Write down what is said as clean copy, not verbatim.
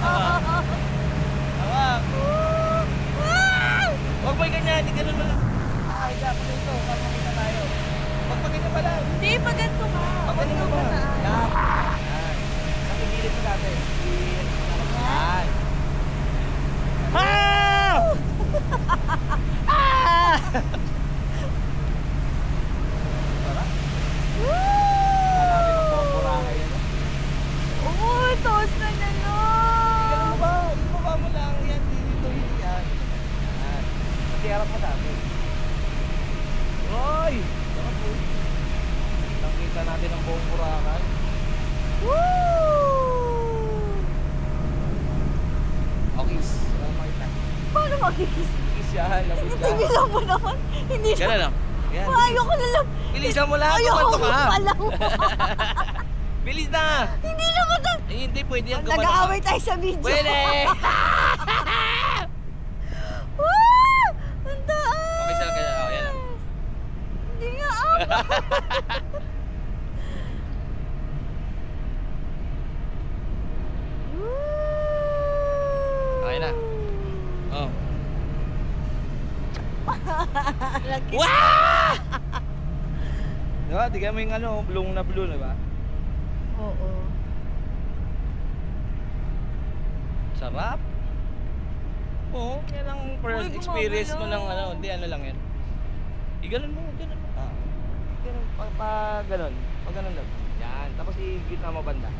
Hawak. Huwag mo ganyan, hindi ganun mo lang. Ay, dapat ito, para makita tayo. Huwag pa ganyan pala. Hindi, pag ganito ka. Pag ganyan mo ba? Yan. Yan. Nakigilid mo natin. Yan. Ah! Ah! Tara. Hanapin ang pamburangay yan. Oo, toos na na Ganun mo lang. ba? Ibaba mo lang. Yan, dito, yan. Yan. Pati harap mo dati. Hoy! Sarap po. Nakita natin ang buong Boracay. Woo! Okay, wala makita. Paano magkikis? Kiss yan, labot ka. Tigilan mo naman. Hindi siya. Ganun lang. Yan. Ayoko na lang. Bilisan mo lang. Ayoko Kumanto ka. pa lang. Bilis na. Hindi naman na. Eh, hindi pwede yan. Kumanto ka. Nag-aaway tayo sa video. Pwede. Woo! Ang taas. Okay, saan kaya? Oh, yan lang. Hindi nga Okay na. Oh. Nag-kiss. Wow! Diba? Tignan mo yung ano, blue na blue, diba? Oo. Sarap. Oo, yan ang first Uy, experience mo gumagalaw. ng ano, hindi ano lang yan. Iganon mo, ganon mo. Ganon, pa ganon. Pag ganon lang. Yan, tapos i-gitna mo banda.